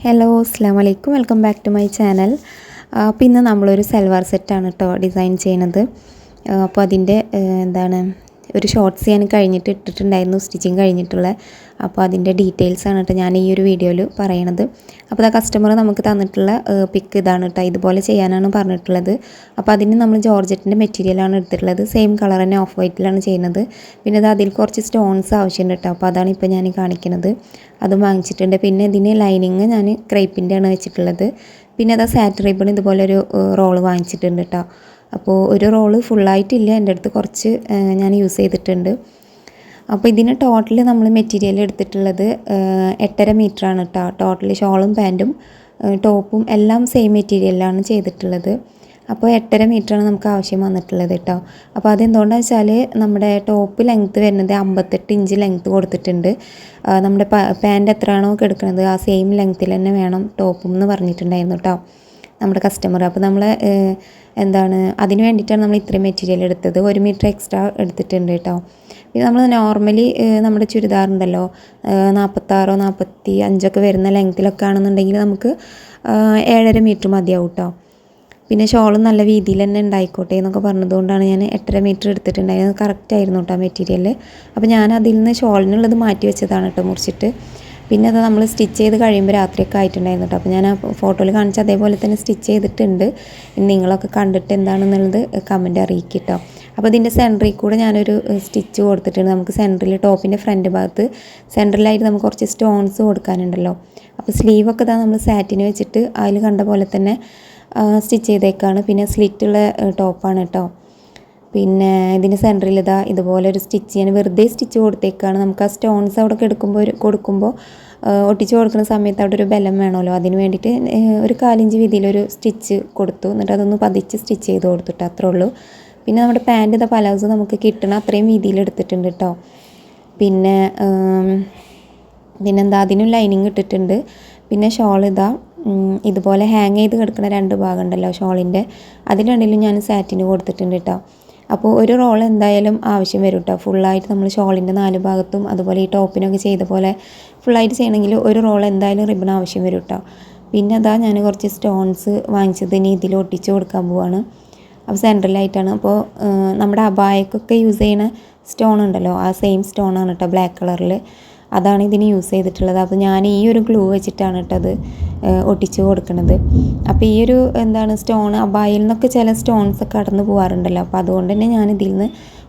Hello അസ്സലാമു അലൈക്കും welcome back to my channel. അപ്പോൾ ഇന്ന് നമ്മളൊരു സൽവാർ സെറ്റാണ് കേട്ടോ ഡിസൈൻ ചെയ്യുന്നത്. അപ്പോൾ അതിൻ്റെ ഒരു ഷോർട്ട്സ് ഞാൻ കഴിഞ്ഞിട്ട് ഇട്ടിട്ടുണ്ടായിരുന്നു, സ്റ്റിച്ചിങ് കഴിഞ്ഞിട്ടുള്ള. അപ്പോൾ അതിൻ്റെ ഡീറ്റെയിൽസാണ് കേട്ടോ ഞാൻ ഈ ഒരു വീഡിയോയിൽ പറയണത്. അപ്പോൾ ആ കസ്റ്റമർ നമുക്ക് തന്നിട്ടുള്ള പിക്ക് ഇതാണ് കേട്ടോ, ഇതുപോലെ ചെയ്യാനാണ് പറഞ്ഞിട്ടുള്ളത്. അപ്പോൾ അതിന് നമ്മൾ ജോർജറ്റിൻ്റെ മെറ്റീരിയലാണ് എടുത്തിട്ടുള്ളത്, സെയിം കളർ തന്നെ ഓഫ് വൈറ്റിലാണ് ചെയ്യുന്നത്. പിന്നെ അതിൽ കുറച്ച് സ്റ്റോൺസ് ആവശ്യമുണ്ട് കേട്ടോ, അപ്പോൾ അതാണ് ഇപ്പോൾ ഞാൻ കാണിക്കുന്നത്. അതും വാങ്ങിച്ചിട്ടുണ്ട്. പിന്നെ ഇതിന് ലൈനിങ് ഞാൻ ക്രേപ്പിൻ്റെയാണ് വെച്ചിട്ടുള്ളത്. പിന്നെ അത് സാറ്റ് റിബൺ ഇതുപോലൊരു റോള് വാങ്ങിച്ചിട്ടുണ്ട് കേട്ടോ. അപ്പോൾ ഒരു റോള് ഫുള്ളായിട്ടില്ല, എൻ്റെ അടുത്ത് കുറച്ച് ഞാൻ യൂസ് ചെയ്തിട്ടുണ്ട്. അപ്പോൾ ഇതിന് ടോട്ടൽ നമ്മൾ മെറ്റീരിയൽ എടുത്തിട്ടുള്ളത് 8.5 മീറ്ററാണ് കേട്ടോ. ടോട്ടൽ ഷോളും പാൻറ്റും ടോപ്പും എല്ലാം സെയിം മെറ്റീരിയലാണ് ചെയ്തിട്ടുള്ളത്. അപ്പോൾ 8.5 മീറ്ററാണ് നമുക്ക് ആവശ്യം വന്നിട്ടുള്ളത് കേട്ടോ. അപ്പോൾ അതെന്തുകൊണ്ടാണെന്ന് വെച്ചാൽ നമ്മുടെ ടോപ്പ് ലെങ്ത്ത് വരുന്നത് 58 ഇഞ്ച് ലെങ്ത്ത് കൊടുത്തിട്ടുണ്ട്. നമ്മുടെ പാൻറ്റ് എത്രയാണോ എടുക്കുന്നത് ആ സെയിം ലെങ്ത്തിൽ തന്നെ വേണം ടോപ്പും എന്ന് പറഞ്ഞിട്ടുണ്ടായിരുന്നു കേട്ടോ നമ്മുടെ കസ്റ്റമർ. അപ്പോൾ നമ്മൾ അതിന് വേണ്ടിയിട്ടാണ് നമ്മൾ ഇത്രയും മെറ്റീരിയൽ എടുത്തത്. 1 മീറ്റർ എക്സ്ട്രാ എടുത്തിട്ടുണ്ട് കേട്ടോ. പിന്നെ നമ്മൾ നോർമലി നമ്മുടെ ചുരിദാറുണ്ടല്ലോ 46 45 വരുന്ന ലെങ്ത്തിലൊക്കെ ആണെന്നുണ്ടെങ്കിൽ നമുക്ക് 7.5 മീറ്റർ മതിയാവും കേട്ടോ. പിന്നെ ഷോളും നല്ല വീതിയിൽ തന്നെ ഉണ്ടായിക്കോട്ടെ എന്നൊക്കെ പറഞ്ഞതുകൊണ്ടാണ് ഞാൻ 8.5 മീറ്റർ എടുത്തിട്ടുണ്ടായിരുന്നത്. കറക്റ്റായിരുന്നു കേട്ടോ മെറ്റീരിയൽ. അപ്പോൾ ഞാൻ അതിൽ നിന്ന് ഷോളിനുള്ളത് മാറ്റി വെച്ചതാണ് കേട്ടോ മുറിച്ചിട്ട്. പിന്നെ അത് നമ്മൾ സ്റ്റിച്ച് ചെയ്ത് കഴിയുമ്പോൾ രാത്രിയൊക്കെ ആയിട്ടുണ്ടായിരുന്നു കേട്ടോ. അപ്പോൾ ഞാൻ ആ ഫോട്ടോയിൽ കാണിച്ച അതേപോലെ തന്നെ സ്റ്റിച്ച് ചെയ്തിട്ടുണ്ട്. നിങ്ങളൊക്കെ കണ്ടിട്ട് എന്താണെന്നുള്ളത് കമൻറ്റ് അറിയിക്കുക കേട്ടോ. അപ്പോൾ ഇതിൻ്റെ സെൻറ്ററിൽ കൂടെ ഞാനൊരു സ്റ്റിച്ച് കൊടുത്തിട്ടുണ്ട്. നമുക്ക് സെൻറ്ററിൽ ടോപ്പിൻ്റെ ഫ്രണ്ട് ഭാഗത്ത് സെൻറ്ററിലായിട്ട് നമുക്ക് കുറച്ച് സ്റ്റോൺസ് കൊടുക്കാനുണ്ടല്ലോ. അപ്പോൾ സ്ലീവൊക്കെ നമ്മൾ സാറ്റിന് വെച്ചിട്ട് അതിൽ കണ്ട പോലെ തന്നെ സ്റ്റിച്ച് ചെയ്തേക്കാണ്. പിന്നെ സ്ലിറ്റുള്ള ടോപ്പാണ് കേട്ടോ. പിന്നെ ഇതിൻ്റെ സെൻറ്ററിൽ ഇതുപോലെ ഒരു സ്റ്റിച്ച് ഞാൻ വെറുതെ സ്റ്റിച്ച് കൊടുത്തേക്കാണ്. നമുക്ക് ആ സ്റ്റോൺസ് അവിടെ കൊടുക്കുമ്പോൾ ഒട്ടിച്ച് കൊടുക്കുന്ന സമയത്ത് അവിടെ ഒരു ബലം വേണമല്ലോ, അതിന് വേണ്ടിയിട്ട് ഒരു 4 ഇഞ്ച് വീതിയിലൊരു സ്റ്റിച്ച് കൊടുത്തു. എന്നിട്ട് അതൊന്ന് പതിച്ച് സ്റ്റിച്ച് ചെയ്ത് കൊടുത്തിട്ട് അത്രേ ഉള്ളൂ. പിന്നെ നമ്മുടെ പാൻറ്റ് പലാസോ നമുക്ക് കിട്ടണം അത്രയും വീതിയിൽ എടുത്തിട്ടുണ്ട് കേട്ടോ. പിന്നെന്താ അതിനും ലൈനിങ് ഇട്ടിട്ടുണ്ട്. പിന്നെ ഷോൾ ഇതുപോലെ ഹാങ് ചെയ്ത് കിടക്കുന്ന 2 ഭാഗം ഉണ്ടല്ലോ ഷോളിൻ്റെ, അതിന് രണ്ടിലും ഞാൻ സാറ്റിന് കൊടുത്തിട്ടുണ്ട് കേട്ടോ. അപ്പോൾ ഒരു റോൾ എന്തായാലും ആവശ്യം വരും കേട്ടോ. ഫുള്ളായിട്ട് നമ്മൾ ഷോളിൻ്റെ 4 ഭാഗത്തും അതുപോലെ ഈ ടോപ്പിനൊക്കെ ചെയ്ത പോലെ ഫുള്ളായിട്ട് ചെയ്യണമെങ്കിൽ ഒരു റോൾ എന്തായാലും റിബൺ ആവശ്യം വരും കേട്ടോ. പിന്നെ ഞാൻ കുറച്ച് സ്റ്റോൺസ് വാങ്ങിച്ചത് ഇനി ഇതിൽ ഒട്ടിച്ച് കൊടുക്കാൻ പോവാണ്. അപ്പോൾ സെൻട്രലായിട്ടാണ്. അപ്പോൾ നമ്മുടെ അബായക്കൊക്കെ യൂസ് ചെയ്യുന്ന സ്റ്റോൺ ഉണ്ടല്ലോ ആ സെയിം സ്റ്റോണാണ് കേട്ടോ, ബ്ലാക്ക് കളറിൽ. അതാണ് ഇതിന് യൂസ് ചെയ്തിട്ടുള്ളത്. അപ്പോൾ ഞാൻ ഈ ഒരു ഗ്ലൂ വെച്ചിട്ടാണ് കേട്ടോ അത് ഒട്ടിച്ച് കൊടുക്കുന്നത്. അപ്പോൾ ഈ ഒരു സ്റ്റോൺ അബായിൽ നിന്നൊക്കെ ചില സ്റ്റോൺസൊക്കെ കടന്നു പോകാറുണ്ടല്ലോ. അപ്പോൾ അതുകൊണ്ട് തന്നെ ഞാൻ ഇതിൽ നിന്ന്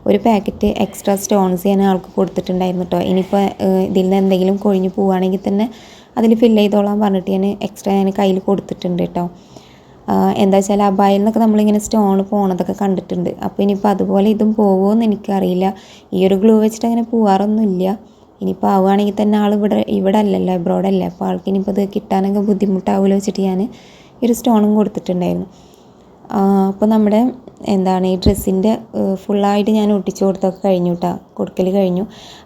ഒരു പാക്കറ്റ് എക്സ്ട്രാ സ്റ്റോൺസ് ഞാൻ ആൾക്ക് കൊടുത്തിട്ടുണ്ടായിരുന്നു കേട്ടോ. ഇനിയിപ്പോൾ ഇതിൽ നിന്ന് എന്തെങ്കിലും കൊഴിഞ്ഞ് പോവുകയാണെങ്കിൽ തന്നെ അതിൽ ഫില്ല് ചെയ്തോളാൻ പറഞ്ഞിട്ട് ഞാൻ എക്സ്ട്രാ കയ്യിൽ കൊടുത്തിട്ടുണ്ട് കേട്ടോ. എന്താ വെച്ചാൽ അബായിൽ നിന്നൊക്കെ നമ്മളിങ്ങനെ സ്റ്റോൺ പോണതൊക്കെ കണ്ടിട്ടുണ്ട്. അപ്പോൾ ഇനിയിപ്പോൾ അതുപോലെ ഇതും പോകുമോ എന്ന് എനിക്കറിയില്ല. ഈ ഒരു ഗ്ലൂ വെച്ചിട്ട് അങ്ങനെ പോകാറൊന്നുമില്ല. ഇനിയിപ്പോൾ ആവുകയാണെങ്കിൽ തന്നെ ആൾ ഇവിടെ അല്ലല്ലോ, എബ്രോഡല്ലേ. അപ്പോൾ ആൾക്ക് ഇനിയിപ്പോൾ ഇത് കിട്ടാനൊക്കെ ബുദ്ധിമുട്ടാവുമല്ലോ വെച്ചിട്ട് ഞാൻ ഈ ഒരു സ്റ്റോണും കൊടുത്തിട്ടുണ്ടായിരുന്നു. അപ്പോൾ നമ്മുടെ ഈ ഡ്രസ്സിൻ്റെ ഫുള്ളായിട്ട് ഞാൻ ഒട്ടിച്ച് കൊടുത്തൊക്കെ കഴിഞ്ഞു കേട്ടോ, കൊടുക്കൽ കഴിഞ്ഞു.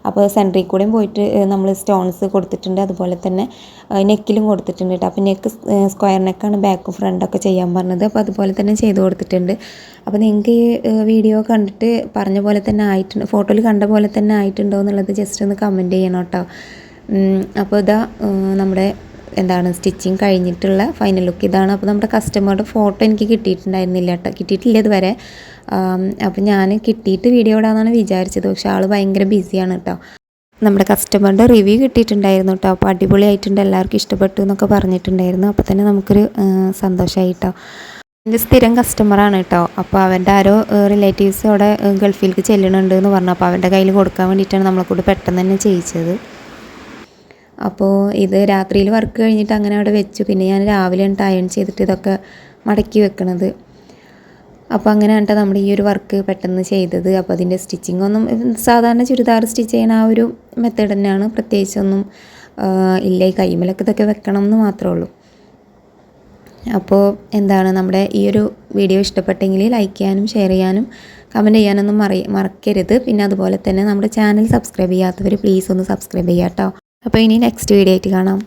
അപ്പോൾ സെൻറ്ററിൽ കൂടെയും പോയിട്ട് നമ്മൾ സ്റ്റോൺസ് കൊടുത്തിട്ടുണ്ട്, അതുപോലെ തന്നെ നെക്കിലും കൊടുത്തിട്ടുണ്ട് കേട്ടോ. അപ്പോൾ നെക്ക് സ്ക്വയർ നെക്കാണ് ബാക്കും ഫ്രണ്ടൊക്കെ ചെയ്യാൻ പറഞ്ഞത്. അപ്പോൾ അതുപോലെ തന്നെ ചെയ്ത് കൊടുത്തിട്ടുണ്ട്. അപ്പോൾ നിങ്ങൾക്ക് ഈ വീഡിയോ കണ്ടിട്ട് പറഞ്ഞ പോലെ തന്നെ ആയിട്ടുണ്ട്, ഫോട്ടോയിൽ കണ്ട പോലെ തന്നെ ആയിട്ടുണ്ടോ എന്നുള്ളത് ജസ്റ്റ് ഒന്ന് കമൻറ്റ് ചെയ്യണം കേട്ടോ. അപ്പോൾ നമ്മുടെ സ്റ്റിച്ചിങ് കഴിഞ്ഞിട്ടുള്ള ഫൈനൽ ലുക്ക് ഇതാണ്. അപ്പോൾ നമ്മുടെ കസ്റ്റമറുടെ ഫോട്ടോ എനിക്ക് കിട്ടിയിട്ടുണ്ടായിരുന്നില്ല കേട്ടോ, കിട്ടിയിട്ടില്ല ഇതുവരെ. അപ്പോൾ ഞാൻ കിട്ടിയിട്ട് വീഡിയോ ഇടാമെന്നാണ് വിചാരിച്ചത്. പക്ഷേ ആൾ ഭയങ്കര ബിസിയാണ് കേട്ടോ. നമ്മുടെ കസ്റ്റമറുടെ റിവ്യൂ കിട്ടിയിട്ടുണ്ടായിരുന്നു കേട്ടോ. അപ്പോൾ അടിപൊളിയായിട്ടുണ്ട്, എല്ലാവർക്കും ഇഷ്ടപ്പെട്ടു എന്നൊക്കെ പറഞ്ഞിട്ടുണ്ടായിരുന്നു. അപ്പോൾ തന്നെ നമുക്കൊരു സന്തോഷമായി കേട്ടോ. എൻ്റെ സ്ഥിരം കസ്റ്റമറാണ് കേട്ടോ. അപ്പോൾ അവൻ്റെ ആരോ റിലേറ്റീവ്സ് അവിടെ ഗൾഫിലേക്ക് ചെല്ലണുണ്ട് എന്ന് പറഞ്ഞു. അപ്പോൾ അവൻ്റെ കയ്യിൽ കൊടുക്കാൻ വേണ്ടിയിട്ടാണ് നമ്മളെ കൂടെ പെട്ടെന്ന് തന്നെ ചെയ്യിച്ചത്. അപ്പോൾ ഇത് രാത്രിയിൽ വർക്ക് കഴിഞ്ഞിട്ട് അങ്ങനെ അവിടെ വെച്ചു. പിന്നെ ഞാൻ രാവിലെയാണ് അയൺ ചെയ്തിട്ട് ഇതൊക്കെ മടക്കി വെക്കണത്. അപ്പോൾ അങ്ങനെയാണ് കേട്ടോ നമ്മുടെ ഈ ഒരു വർക്ക് പെട്ടെന്ന് ചെയ്തത്. അപ്പോൾ അതിൻ്റെ സ്റ്റിച്ചിങ് ഒന്നും സാധാരണ ചുരിദാർ സ്റ്റിച്ച് ചെയ്യുന്ന ആ ഒരു മെത്തേഡ് തന്നെയാണ്, പ്രത്യേകിച്ചൊന്നും ഇല്ല. ഈ കൈമലൊക്കെ ഇതൊക്കെ വെക്കണം എന്ന് മാത്രമേ ഉള്ളൂ. അപ്പോൾ നമ്മുടെ ഈ ഒരു വീഡിയോ ഇഷ്ടപ്പെട്ടെങ്കിൽ ലൈക്ക് ചെയ്യാനും ഷെയർ ചെയ്യാനും കമൻറ്റ് ചെയ്യാനൊന്നും മറക്കരുത്. പിന്നെ അതുപോലെ തന്നെ നമ്മുടെ ചാനൽ സബ്സ്ക്രൈബ് ചെയ്യാത്തവർ പ്ലീസ് ഒന്ന് സബ്സ്ക്രൈബ് ചെയ്യാം കേട്ടോ. അപ്പോൾ ഇനി നെക്സ്റ്റ് വീഡിയോ ആയിട്ട് കാണാം.